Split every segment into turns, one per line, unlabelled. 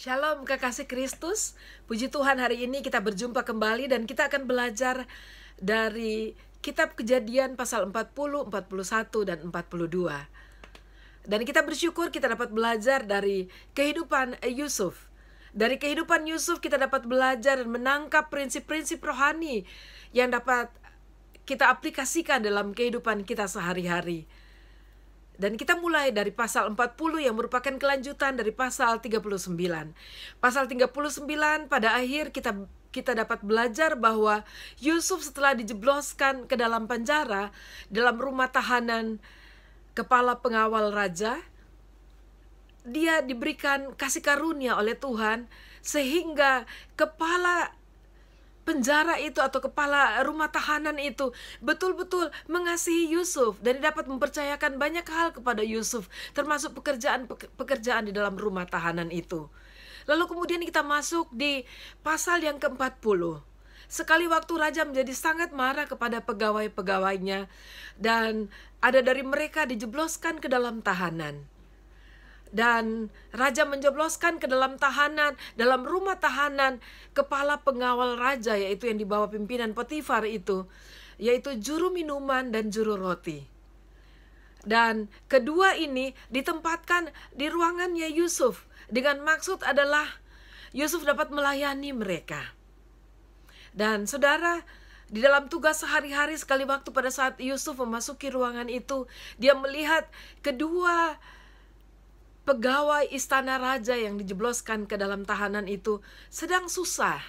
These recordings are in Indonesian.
Shalom kekasih Kristus, puji Tuhan hari ini kita berjumpa kembali dan kita akan belajar dari kitab Kejadian pasal 40, 41, dan 42. Dan kita bersyukur kita dapat belajar dari kehidupan Yusuf. Dari kehidupan Yusuf kita dapat belajar dan menangkap prinsip-prinsip rohani yang dapat kita aplikasikan dalam kehidupan kita sehari-hari. Dan kita mulai dari pasal 40 yang merupakan kelanjutan dari pasal 39. Pasal 39 pada akhir kita dapat belajar bahwa Yusuf setelah dijebloskan ke dalam penjara, dalam rumah tahanan kepala pengawal raja, dia diberikan kasih karunia oleh Tuhan sehingga kepala penjara itu atau kepala rumah tahanan itu betul-betul mengasihi Yusuf dan dapat mempercayakan banyak hal kepada Yusuf, termasuk pekerjaan di dalam rumah tahanan itu. Lalu kemudian kita masuk di pasal yang ke-40. Sekali waktu raja menjadi sangat marah kepada pegawai-pegawainya dan ada dari mereka dijebloskan ke dalam tahanan. Dan raja menjebloskan ke dalam tahanan, dalam rumah tahanan kepala pengawal raja, yaitu yang di bawah pimpinan Potifar itu, yaitu juru minuman dan juru roti. Dan kedua ini ditempatkan di ruangannya Yusuf dengan maksud adalah Yusuf dapat melayani mereka. Dan saudara, di dalam tugas sehari-hari sekali waktu pada saat Yusuf memasuki ruangan itu, dia melihat kedua pegawai istana raja yang dijebloskan ke dalam tahanan itu sedang susah.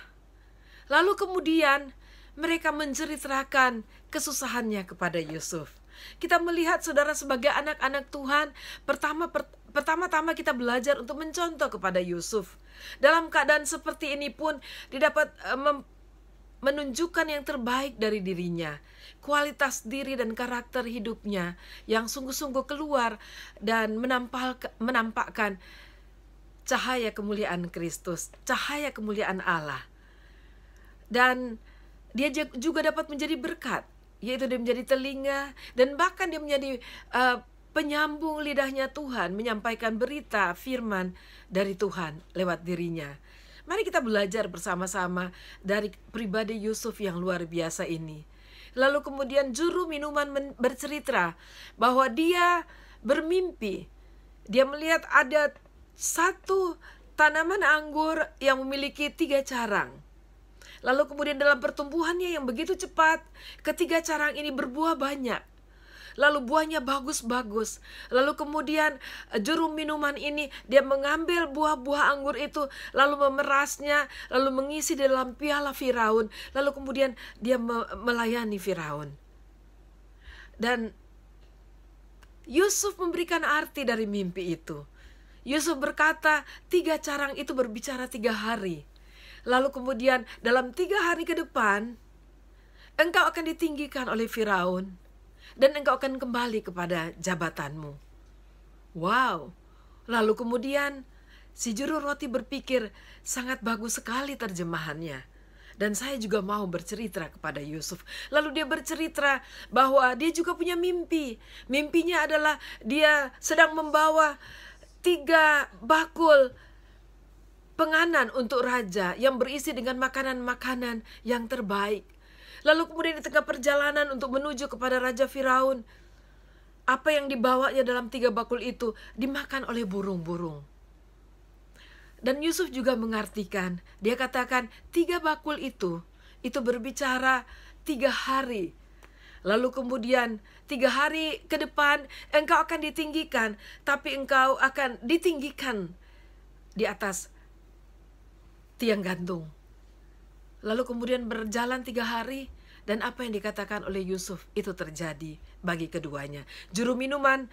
Lalu kemudian mereka menceritakan kesusahannya kepada Yusuf. Kita melihat saudara sebagai anak-anak Tuhan, pertama-tama kita belajar untuk mencontoh kepada Yusuf. Dalam keadaan seperti ini pun dia dapat menunjukkan yang terbaik dari dirinya. Kualitas diri dan karakter hidupnya yang sungguh-sungguh keluar dan menampakkan cahaya kemuliaan Kristus, cahaya kemuliaan Allah. Dan dia juga dapat menjadi berkat, yaitu dia menjadi telinga dan bahkan dia menjadi penyambung lidahnya Tuhan, menyampaikan berita firman dari Tuhan lewat dirinya. Mari kita belajar bersama-sama dari pribadi Yusuf yang luar biasa ini. Lalu kemudian juru minuman bercerita bahwa dia bermimpi. Dia melihat ada satu tanaman anggur yang memiliki 3 carang. Lalu kemudian dalam pertumbuhannya yang begitu cepat, ketiga carang ini berbuah banyak. Lalu buahnya bagus-bagus. Lalu kemudian juru minuman ini dia mengambil buah-buah anggur itu, lalu memerasnya, lalu mengisi di dalam piala Firaun. Lalu kemudian dia melayani Firaun. Dan Yusuf memberikan arti dari mimpi itu. Yusuf berkata 3 carang itu berbicara 3 hari. Lalu kemudian dalam 3 hari ke depan engkau akan ditinggikan oleh Firaun dan engkau akan kembali kepada jabatanmu. Wow. Lalu kemudian si juru roti berpikir sangat bagus sekali terjemahannya. Dan saya juga mau bercerita kepada Yusuf. Lalu dia bercerita bahwa dia juga punya mimpi. Mimpinya adalah dia sedang membawa 3 bakul penganan untuk raja yang berisi dengan makanan-makanan yang terbaik. Lalu kemudian di tengah perjalanan untuk menuju kepada Raja Firaun, apa yang dibawanya dalam 3 bakul itu dimakan oleh burung-burung. Dan Yusuf juga mengartikan, dia katakan 3 bakul itu berbicara 3 hari. Lalu kemudian 3 hari ke depan engkau akan ditinggikan, tapi engkau akan ditinggikan di atas tiang gantung. Lalu kemudian berjalan 3 hari dan apa yang dikatakan oleh Yusuf itu terjadi bagi keduanya. Juru minuman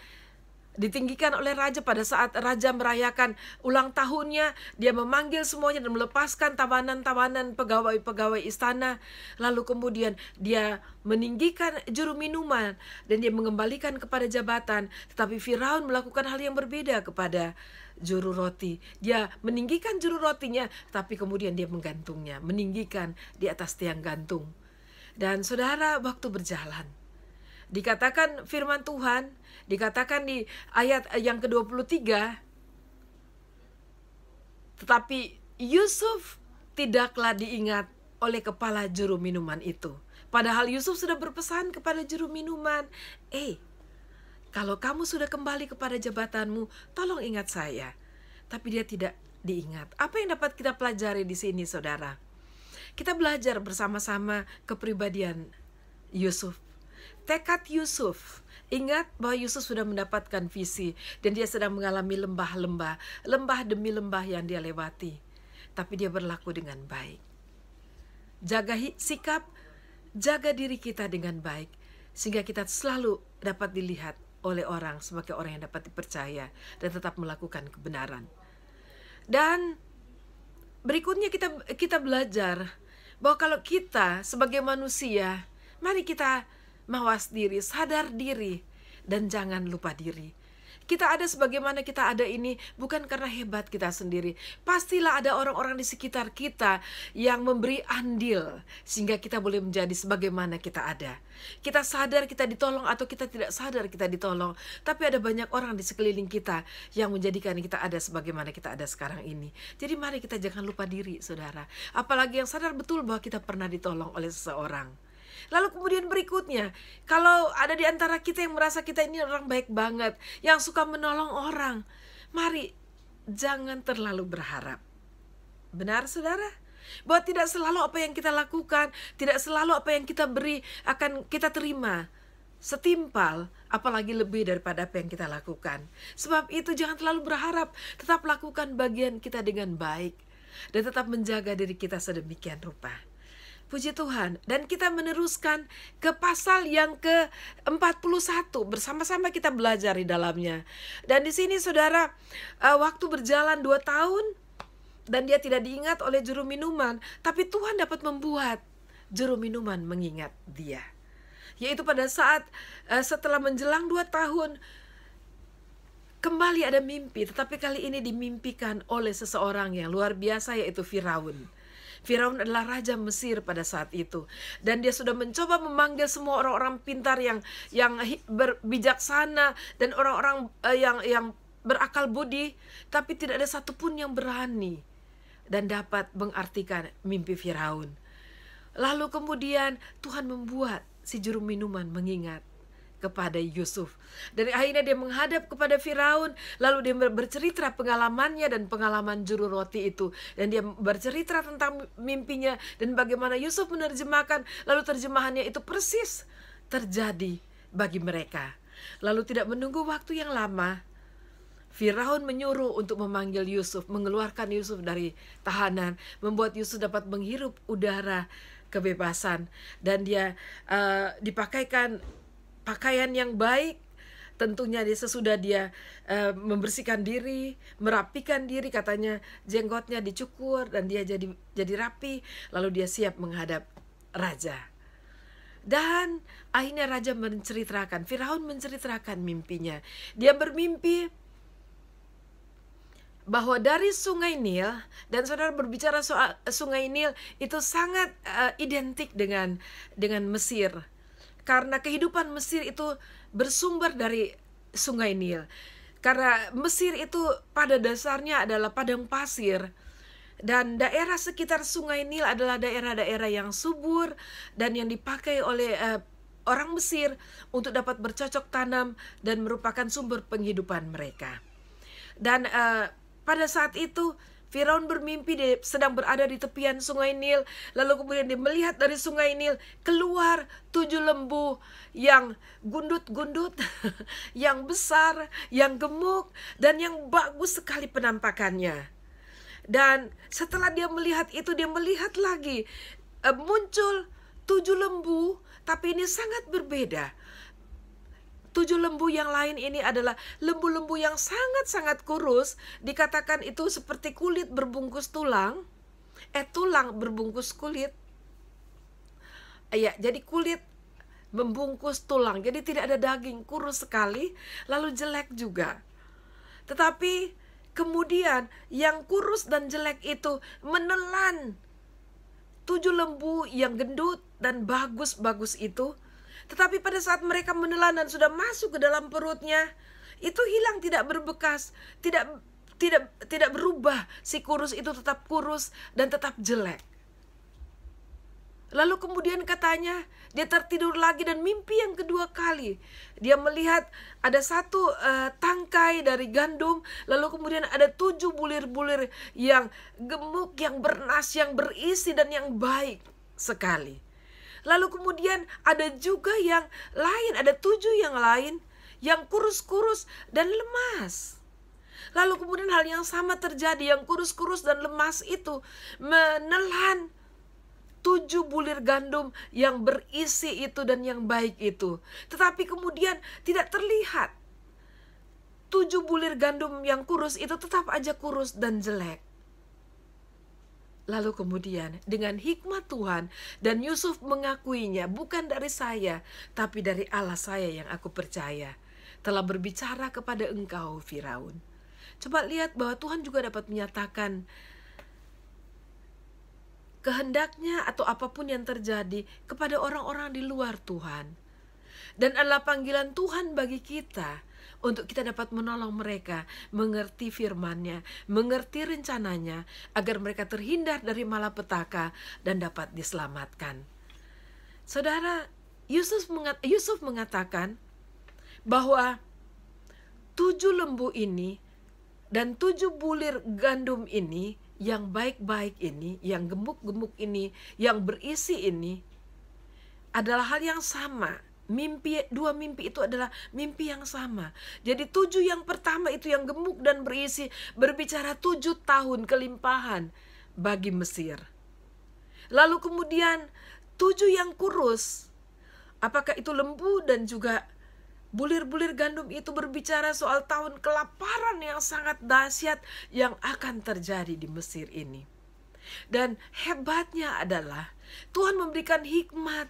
ditinggikan oleh raja pada saat raja merayakan ulang tahunnya. Dia memanggil semuanya dan melepaskan tawanan-tawanan pegawai-pegawai istana. Lalu kemudian dia meninggikan juru minuman dan dia mengembalikan kepada jabatan. Tetapi Firaun melakukan hal yang berbeda kepada juru roti. Dia meninggikan juru rotinya, tapi kemudian dia menggantungnya, meninggikan di atas tiang gantung. Dan saudara, waktu berjalan, dikatakan firman Tuhan, dikatakan di ayat yang ke-23, Tetapi Yusuf tidaklah diingat oleh kepala juru minuman itu. Padahal Yusuf sudah berpesan kepada juru minuman, kalau kamu sudah kembali kepada jabatanmu, tolong ingat saya. Tapi dia tidak diingat. Apa yang dapat kita pelajari di sini, saudara? Kita belajar bersama-sama kepribadian Yusuf. Tekad Yusuf. Ingat bahwa Yusuf sudah mendapatkan visi dan dia sedang mengalami lembah-lembah, lembah demi lembah yang dia lewati. Tapi dia berlaku dengan baik. Jaga sikap, jaga diri kita dengan baik, sehingga kita selalu dapat dilihat oleh orang sebagai orang yang dapat dipercaya dan tetap melakukan kebenaran. Dan berikutnya kita belajar bahwa kalau kita sebagai manusia, mari kita mawas diri, sadar diri, dan jangan lupa diri. Kita ada sebagaimana kita ada ini bukan karena hebat kita sendiri. Pastilah ada orang-orang di sekitar kita yang memberi andil sehingga kita boleh menjadi sebagaimana kita ada. Kita sadar kita ditolong atau kita tidak sadar kita ditolong. Tapi ada banyak orang di sekeliling kita yang menjadikan kita ada sebagaimana kita ada sekarang ini. Jadi mari kita jangan lupa diri, saudara. Apalagi yang sadar betul bahwa kita pernah ditolong oleh seseorang. Lalu kemudian berikutnya, kalau ada di antara kita yang merasa kita ini orang baik banget, yang suka menolong orang, mari jangan terlalu berharap. Benar, saudara? Bahwa tidak selalu apa yang kita lakukan, tidak selalu apa yang kita beri akan kita terima setimpal, apalagi lebih daripada apa yang kita lakukan. Sebab itu jangan terlalu berharap, tetap lakukan bagian kita dengan baik dan tetap menjaga diri kita sedemikian rupa. Puji Tuhan. Dan kita meneruskan ke pasal yang ke-41. Bersama-sama kita belajar di dalamnya. Dan di sini saudara, waktu berjalan 2 tahun. Dan dia tidak diingat oleh juru minuman. Tapi Tuhan dapat membuat juru minuman mengingat dia. Yaitu pada saat setelah menjelang 2 tahun. Kembali ada mimpi. Tetapi kali ini dimimpikan oleh seseorang yang luar biasa, yaitu Firaun. Firaun adalah raja Mesir pada saat itu, dan dia sudah mencoba memanggil semua orang-orang pintar yang berbijaksana dan orang-orang yang berakal budi, tapi tidak ada satupun yang berani dan dapat mengartikan mimpi Firaun. Lalu kemudian Tuhan membuat si juru minuman mengingat kepada Yusuf. Dan akhirnya dia menghadap kepada Firaun, lalu dia bercerita pengalamannya dan pengalaman juru roti itu. Dan dia bercerita tentang mimpinya dan bagaimana Yusuf menerjemahkan, lalu terjemahannya itu persis terjadi bagi mereka. Lalu tidak menunggu waktu yang lama, Firaun menyuruh untuk memanggil Yusuf, mengeluarkan Yusuf dari tahanan, membuat Yusuf dapat menghirup udara kebebasan. Dan dia dipakaikan pakaian yang baik. Tentunya sesudah dia membersihkan diri, merapikan diri, katanya jenggotnya dicukur dan dia jadi rapi, lalu dia siap menghadap raja. Dan akhirnya raja menceritakan, Firaun menceritakan mimpinya. Dia bermimpi bahwa dari Sungai Nil, dan saudara berbicara soal Sungai Nil itu sangat identik dengan Mesir. Karena kehidupan Mesir itu bersumber dari Sungai Nil. Karena Mesir itu pada dasarnya adalah padang pasir. Dan daerah sekitar Sungai Nil adalah daerah-daerah yang subur dan yang dipakai oleh orang Mesir untuk dapat bercocok tanam dan merupakan sumber penghidupan mereka. Dan pada saat itu Firaun bermimpi dia sedang berada di tepian Sungai Nil. Lalu kemudian dia melihat dari Sungai Nil keluar 7 lembu yang gundut-gundut, yang besar, yang gemuk, dan yang bagus sekali penampakannya. Dan setelah dia melihat itu, dia melihat lagi muncul 7 lembu, tapi ini sangat berbeda. 7 lembu yang lain ini adalah lembu-lembu yang sangat-sangat kurus. Dikatakan itu seperti kulit berbungkus tulang. Tulang berbungkus kulit. Jadi kulit membungkus tulang. Jadi tidak ada daging, kurus sekali. Lalu jelek juga. Tetapi kemudian yang kurus dan jelek itu menelan 7 lembu yang gendut dan bagus-bagus itu. Tetapi pada saat mereka menelan dan sudah masuk ke dalam perutnya, itu hilang, tidak berbekas, tidak tidak berubah. Si kurus itu tetap kurus dan tetap jelek. Lalu kemudian katanya dia tertidur lagi dan mimpi yang kedua kali. Dia melihat ada satu tangkai dari gandum. Lalu kemudian ada 7 bulir-bulir yang gemuk, yang bernas, yang berisi dan yang baik sekali. Lalu kemudian ada juga yang lain, ada 7 yang lain yang kurus-kurus dan lemas. Lalu kemudian hal yang sama terjadi, yang kurus-kurus dan lemas itu menelan 7 bulir gandum yang berisi itu dan yang baik itu. Tetapi kemudian tidak terlihat. 7 bulir gandum yang kurus itu tetap aja kurus dan jelek. Lalu kemudian dengan hikmat Tuhan, dan Yusuf mengakuinya, bukan dari saya, tapi dari Allah saya yang aku percaya, telah berbicara kepada engkau Firaun. Coba lihat bahwa Tuhan juga dapat menyatakan kehendaknya atau apapun yang terjadi kepada orang-orang di luar Tuhan. Dan adalah panggilan Tuhan bagi kita untuk kita dapat menolong mereka, mengerti firman-Nya, mengerti rencananya, agar mereka terhindar dari malapetaka dan dapat diselamatkan. Saudara, Yusuf mengatakan bahwa 7 lembu ini dan 7 bulir gandum ini, yang baik-baik ini, yang gemuk-gemuk ini, yang berisi ini, adalah hal yang sama. Dua mimpi itu adalah mimpi yang sama. Jadi 7 yang pertama itu yang gemuk dan berisi, berbicara 7 tahun kelimpahan bagi Mesir. Lalu kemudian 7 yang kurus, apakah itu lembu dan juga bulir-bulir gandum itu berbicara soal tahun kelaparan yang sangat dahsyat yang akan terjadi di Mesir ini. Dan hebatnya adalah Tuhan memberikan hikmat,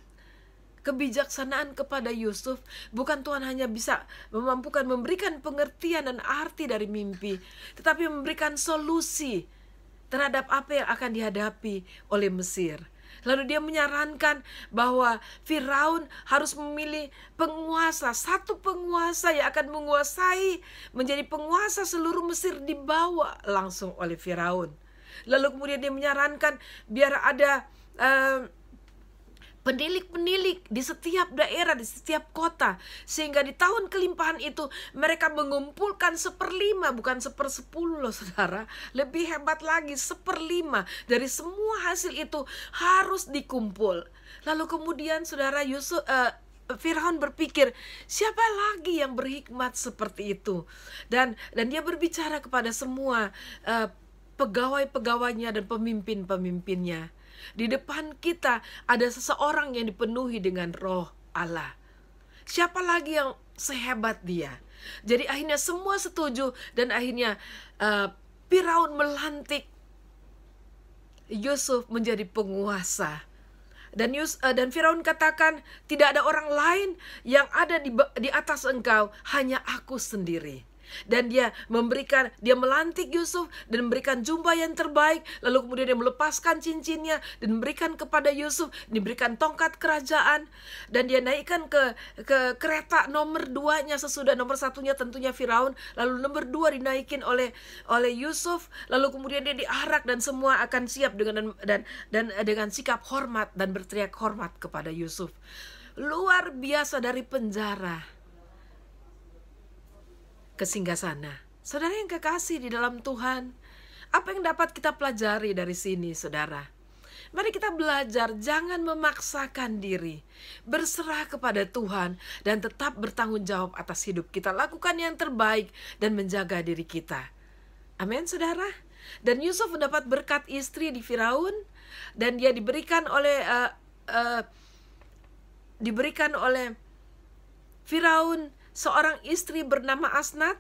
kebijaksanaan kepada Yusuf. Bukan Tuhan hanya bisa memampukan memberikan pengertian dan arti dari mimpi, tetapi memberikan solusi terhadap apa yang akan dihadapi oleh Mesir. Lalu dia menyarankan bahwa Firaun harus memilih penguasa, satu penguasa yang akan menguasai, menjadi penguasa seluruh Mesir, dibawa langsung oleh Firaun. Lalu kemudian dia menyarankan biar ada penilik-penilik di setiap daerah, di setiap kota, sehingga di tahun kelimpahan itu mereka mengumpulkan 1/5, bukan 1/10 loh saudara, lebih hebat lagi, 1/5 dari semua hasil itu harus dikumpul. Lalu kemudian saudara, Firaun berpikir, siapa lagi yang berhikmat seperti itu? Dan dia berbicara kepada semua pegawai-pegawainya dan pemimpin-pemimpinnya. Di depan kita ada seseorang yang dipenuhi dengan roh Allah. Siapa lagi yang sehebat dia? Jadi akhirnya semua setuju, dan akhirnya Firaun melantik Yusuf menjadi penguasa. Dan Firaun katakan, tidak ada orang lain yang ada di atas engkau, hanya aku sendiri. Dan dia melantik Yusuf dan memberikan jubah yang terbaik. Lalu kemudian dia melepaskan cincinnya dan memberikan kepada Yusuf, diberikan tongkat kerajaan, dan dia naikkan ke kereta nomor 2-nya sesudah nomor 1-nya tentunya Firaun. Lalu nomor 2 dinaikin oleh Yusuf. Lalu kemudian dia diarak dan semua akan siap dengan sikap hormat dan berteriak hormat kepada Yusuf. Luar biasa, dari penjara ke singgasana. Saudara yang kekasih di dalam Tuhan, apa yang dapat kita pelajari dari sini, saudara? Mari kita belajar jangan memaksakan diri, berserah kepada Tuhan, dan tetap bertanggung jawab atas hidup kita. Lakukan yang terbaik dan menjaga diri kita. Amin, saudara. Dan Yusuf mendapat berkat istri di Firaun, dan dia diberikan oleh Firaun seorang istri bernama Asnat.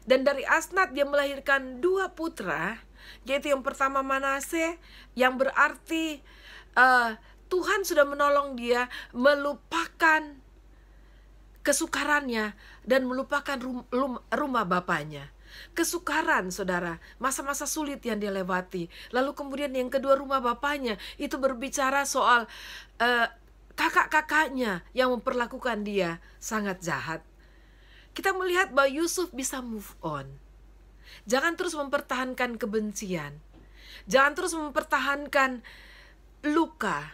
Dan dari Asnat dia melahirkan 2 putra, yaitu yang pertama Manase, yang berarti Tuhan sudah menolong dia melupakan kesukarannya dan melupakan rumah bapaknya. Kesukaran, saudara, masa-masa sulit yang dia lewati. Lalu kemudian yang kedua, rumah bapaknya, itu berbicara soal kakak-kakaknya yang memperlakukan dia sangat jahat. Kita melihat bahwa Yusuf bisa move on. Jangan terus mempertahankan kebencian. Jangan terus mempertahankan luka.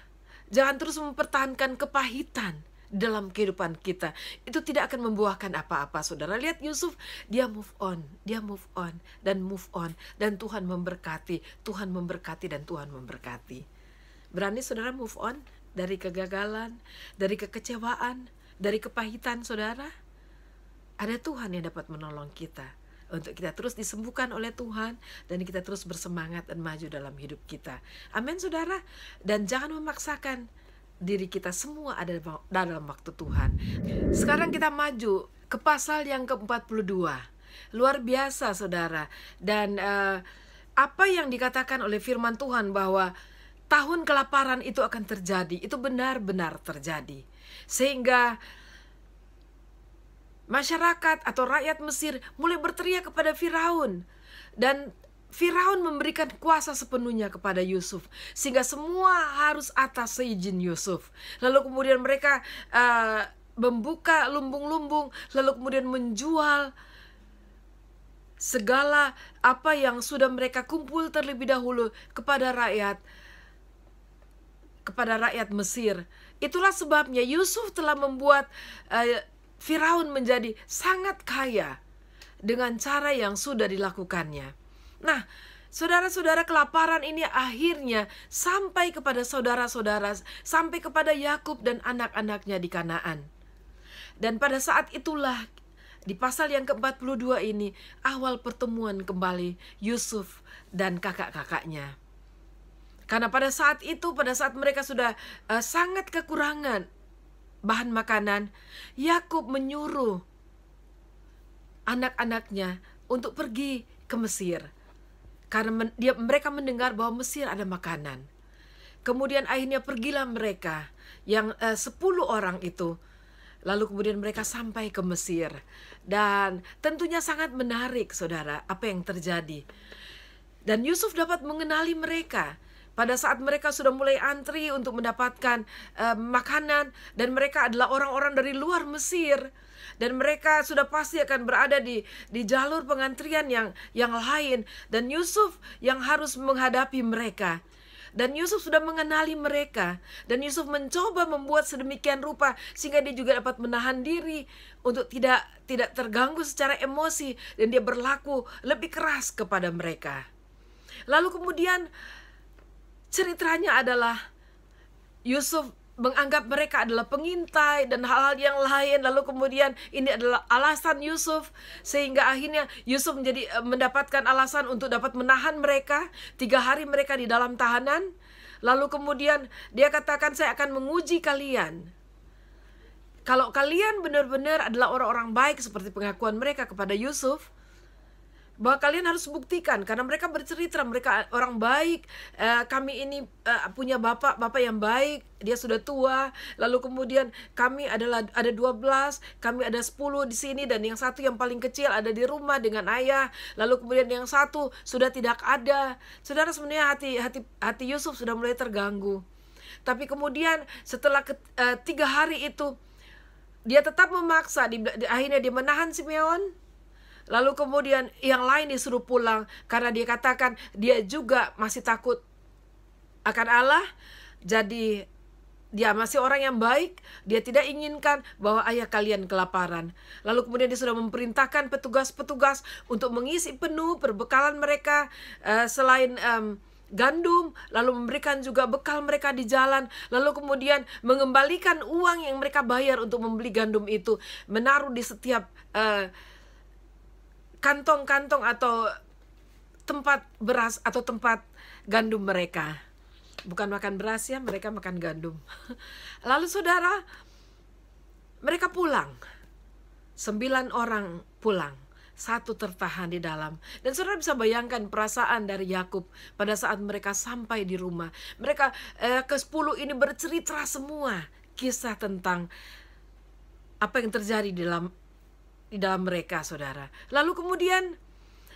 Jangan terus mempertahankan kepahitan dalam kehidupan kita. Itu tidak akan membuahkan apa-apa, saudara. Lihat Yusuf, dia move on, dan move on. Dan Tuhan memberkati, dan Tuhan memberkati. Berani saudara move on dari kegagalan, dari kekecewaan, dari kepahitan saudara? Ada Tuhan yang dapat menolong kita untuk kita terus disembuhkan oleh Tuhan, dan kita terus bersemangat dan maju dalam hidup kita. Amin saudara. Dan jangan memaksakan diri kita, semua ada dalam waktu Tuhan. Sekarang kita maju ke pasal yang ke-42. Luar biasa saudara. Dan apa yang dikatakan oleh firman Tuhan bahwa tahun kelaparan itu akan terjadi, itu benar-benar terjadi. Sehingga masyarakat atau rakyat Mesir mulai berteriak kepada Firaun, dan Firaun memberikan kuasa sepenuhnya kepada Yusuf, sehingga semua harus atas seizin Yusuf. Lalu kemudian mereka membuka lumbung-lumbung, lalu kemudian menjual segala apa yang sudah mereka kumpul terlebih dahulu kepada rakyat Mesir. Itulah sebabnya Yusuf telah membuat Firaun menjadi sangat kaya dengan cara yang sudah dilakukannya. Nah, saudara-saudara, kelaparan ini akhirnya sampai kepada saudara-saudara, sampai kepada Yakub dan anak-anaknya di Kanaan. Dan pada saat itulah, di pasal yang ke-42 ini, awal pertemuan kembali Yusuf dan kakak-kakaknya. Karena pada saat itu, pada saat mereka sudah sangat kekurangan bahan makanan, Yakub menyuruh anak-anaknya untuk pergi ke Mesir. Karena mereka mendengar bahwa Mesir ada makanan. Kemudian akhirnya pergilah mereka, yang 10 orang itu. Lalu kemudian mereka sampai ke Mesir. Dan tentunya sangat menarik saudara apa yang terjadi. Dan Yusuf dapat mengenali mereka. Pada saat mereka sudah mulai antri untuk mendapatkan makanan, dan mereka adalah orang-orang dari luar Mesir, dan mereka sudah pasti akan berada di jalur pengantrian yang lain, dan Yusuf yang harus menghadapi mereka. Dan Yusuf sudah mengenali mereka, dan Yusuf mencoba membuat sedemikian rupa sehingga dia juga dapat menahan diri untuk tidak terganggu secara emosi, dan dia berlaku lebih keras kepada mereka. Lalu kemudian ceritanya adalah Yusuf menganggap mereka adalah pengintai dan hal-hal yang lain. Lalu kemudian ini adalah alasan Yusuf, sehingga akhirnya Yusuf mendapatkan alasan untuk dapat menahan mereka. 3 hari mereka di dalam tahanan. Lalu kemudian dia katakan, saya akan menguji kalian. Kalau kalian benar-benar adalah orang-orang baik seperti pengakuan mereka kepada Yusuf, bahwa kalian harus buktikan, karena mereka bercerita mereka orang baik, kami ini punya bapak yang baik, dia sudah tua, lalu kemudian kami ada 12, kami ada 10 di sini, dan yang satu yang paling kecil ada di rumah dengan ayah, lalu kemudian yang satu sudah tidak ada. Saudara, sebenarnya hati Yusuf sudah mulai terganggu. Tapi kemudian setelah 3 hari itu, dia tetap memaksa, akhirnya dia menahan Simeon. Lalu kemudian yang lain disuruh pulang, karena dia katakan dia juga masih takut akan Allah. Jadi dia masih orang yang baik, dia tidak inginkan bahwa ayah kalian kelaparan. Lalu kemudian dia sudah memerintahkan petugas-petugas untuk mengisi penuh perbekalan mereka, selain gandum, lalu memberikan juga bekal mereka di jalan, lalu kemudian mengembalikan uang yang mereka bayar untuk membeli gandum itu, menaruh di setiap kantong-kantong atau tempat beras atau tempat gandum mereka. Bukan makan beras ya, mereka makan gandum. Lalu saudara, mereka pulang. 9 orang pulang, 1 tertahan di dalam. Dan saudara bisa bayangkan perasaan dari Yakub pada saat mereka sampai di rumah. Mereka ke-10 ini bercerita semua kisah tentang apa yang terjadi di dalam mereka, saudara. Lalu kemudian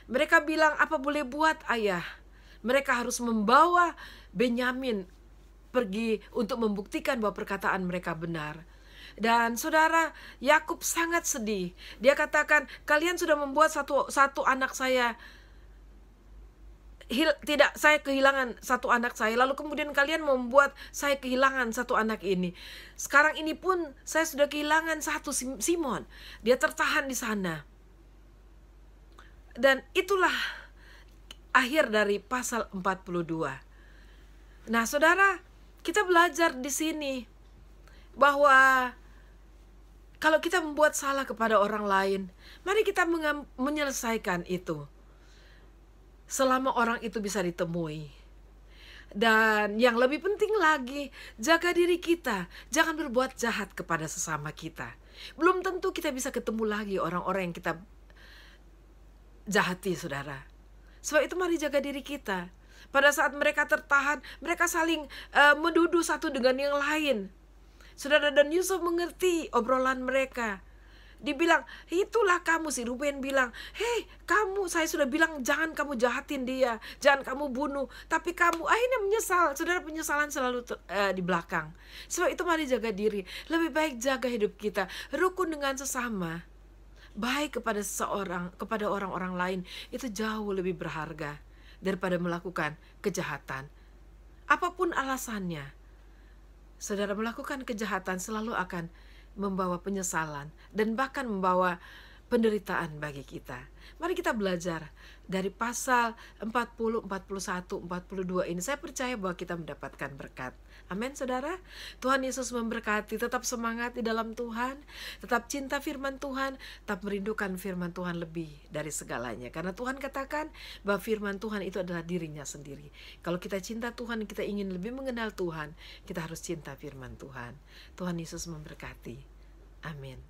mereka bilang, apa boleh buat ayah? Mereka harus membawa Benyamin pergi untuk membuktikan bahwa perkataan mereka benar. Dan saudara, Yakub sangat sedih. Dia katakan, kalian sudah membuat satu anak saya tidak saya kehilangan satu anak saya, lalu kemudian kalian membuat saya kehilangan satu anak ini. Sekarang ini pun saya sudah kehilangan satu, Simon. Dia tertahan di sana. Dan itulah akhir dari pasal 42. Nah, saudara, kita belajar di sini bahwa kalau kita membuat salah kepada orang lain, mari kita menyelesaikan itu selama orang itu bisa ditemui. Dan yang lebih penting lagi, jaga diri kita. Jangan berbuat jahat kepada sesama kita. Belum tentu kita bisa ketemu lagi orang-orang yang kita jahati, saudara. Sebab itu mari jaga diri kita. Pada saat mereka tertahan, mereka saling menuduh satu dengan yang lain. Saudara, dan Yusuf mengerti obrolan mereka. Dibilang, itulah kamu, si Ruben bilang, hei kamu, saya sudah bilang jangan kamu jahatin dia, jangan kamu bunuh, tapi kamu akhirnya menyesal. Saudara, penyesalan selalu di belakang. Sebab itu mari jaga diri. Lebih baik jaga hidup kita, rukun dengan sesama, baik kepada seseorang, kepada orang-orang lain, itu jauh lebih berharga daripada melakukan kejahatan. Apapun alasannya, saudara, melakukan kejahatan selalu akan membawa penyesalan dan bahkan membawa penderitaan bagi kita. Mari kita belajar dari pasal 40, 41, 42 ini. Saya percaya bahwa kita mendapatkan berkat. Amin, saudara. Tuhan Yesus memberkati. Tetap semangat di dalam Tuhan. Tetap cinta firman Tuhan. Tetap merindukan firman Tuhan lebih dari segalanya. Karena Tuhan katakan bahwa firman Tuhan itu adalah dirinya sendiri. Kalau kita cinta Tuhan, kita ingin lebih mengenal Tuhan, kita harus cinta firman Tuhan. Tuhan Yesus memberkati. Amin.